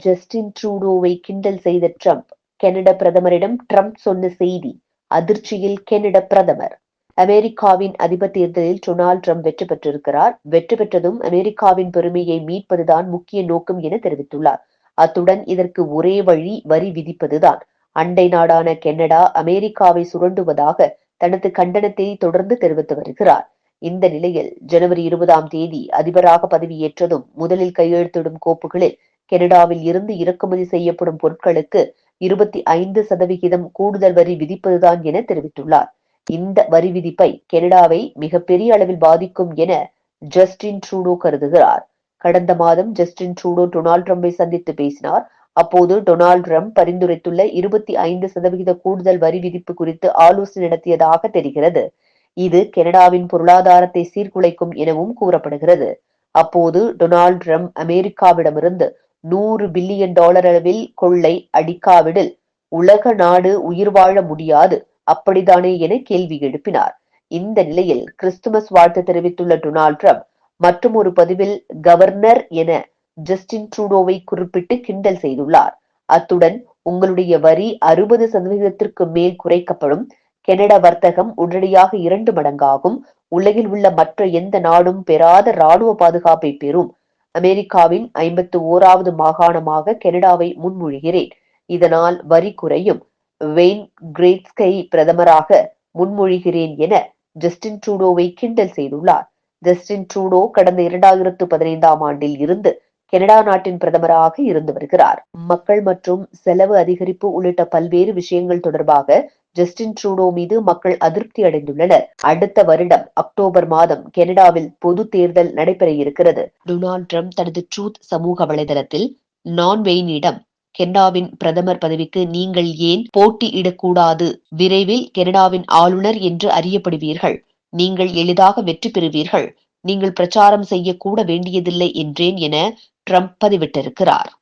Justin ட்ரூடோவை கிண்டல் செய்த Trump, Canada பிரதமரிடம் ட்ரம்ப் சொன்ன செய்தி, அதிர்ச்சியில் கனடா பிரதமர். அமெரிக்காவின் அதிபர் தேர்தலில் டொனால்ட் ட்ரம்ப் வெற்றி பெற்றிருக்கிறார். வெற்றி பெற்றதும் அமெரிக்காவின் பெருமையை மீட்பதுதான் முக்கிய நோக்கம் என தெரிவித்துள்ளார். அத்துடன் இதற்கு ஒரே வழி வரி விதிப்பதுதான். அண்டை நாடான கனடா அமெரிக்காவை சுரண்டுவதாக தனது கண்டனத்தை தொடர்ந்து தெரிவித்து வருகிறார். இந்த நிலையில் ஜனவரி 20ஆம் தேதி அதிபராக பதவியேற்றதும் முதலில் கையெழுத்திடும் கோப்புகளில் கனடாவில் இருந்து இறக்குமதி செய்யப்படும் பொருட்களுக்கு 25% கூடுதல் வரி விதிப்பதுதான் என தெரிவித்துள்ளார். இந்த வரி விதிப்பை கனடாவை மிகப்பெரிய அளவில் பாதிக்கும் என ஜஸ்டின் ட்ரூடோ கருதுகிறார். கடந்த மாதம் ஜஸ்டின் ட்ரூடோ டொனால்ட் ட்ரம்பை சந்தித்து பேசினார். அப்போது டொனால்ட் ட்ரம்ப் பரிந்துரைத்துள்ள 25% கூடுதல் வரி விதிப்பு குறித்து ஆலோசனை நடத்தியதாக தெரிகிறது. இது கனடாவின் பொருளாதாரத்தை சீர்குலைக்கும் எனவும் கூறப்படுகிறது. அப்போது டொனால்ட் ட்ரம்ப் அமெரிக்காவிடமிருந்து $100 பில்லியன் அளவில் கொள்ளை அடிக்காவிடில் உலக நாடு உயிர் வாழ முடியாது, அப்படித்தானே என கேள்வி எழுப்பினார். இந்த நிலையில் கிறிஸ்துமஸ் வாழ்த்து தெரிவித்துள்ள டொனால்ட் ட்ரம்ப் மற்றுமொரு பதிவில் கவர்னர் என ஜஸ்டின் ட்ரூடோவை குறிப்பிட்டு கிண்டல் செய்துள்ளார். அத்துடன் உங்களுடைய வரி 60%க்கு மேல் குறைக்கப்படும். கனடா வர்த்தகம் உடனடியாக 2 மடங்காகும். உலகில் உள்ள மற்ற எந்த நாடும் பெறாத ராணுவ பாதுகாப்பை பெறும். அமெரிக்காவின் 51வது மாகாணமாக கனடாவை முன்மொழிகிறேன். இதனால் வரி குறையும். வெய்ன் கிரேட்ஸ்கை பிரதமராக முன்மொழிகிறேன் என ஜஸ்டின் ட்ரூடோவை கிண்டல் செய்துள்ளார். ஜஸ்டின் ட்ரூடோ கடந்த 2015ஆம் ஆண்டில் இருந்து கனடா நாட்டின் பிரதமராக இருந்து வருகிறார். மக்கள் மற்றும் செலவு அதிகரிப்பு உள்ளிட்ட பல்வேறு விஷயங்கள் தொடர்பாக ஜஸ்டின் ட்ரூடோ மீது மக்கள் அதிருப்தி அடைந்துள்ளனர். அடுத்த வருடம் அக்டோபர் மாதம் கனடாவில் பொது தேர்தல் நடைபெற இருக்கிறது. டொனால்ட் ட்ரம்ப் தனது ட்ரூத் சமூக வலைதளத்தில் நான் வெய்னிடம் கனடாவின் பிரதமர் பதவிக்கு நீங்கள் ஏன் போட்டியிடக்கூடாது? விரைவில் கனடாவின் ஆளுநர் என்று அறியப்படுவீர்கள். நீங்கள் எளிதாக வெற்றி பெறுவீர்கள். நீங்கள் பிரச்சாரம் செய்யக்கூட வேண்டியதில்லை என்றேன் என ட்ரம்ப் பதிவிட்டிருக்கிறார்.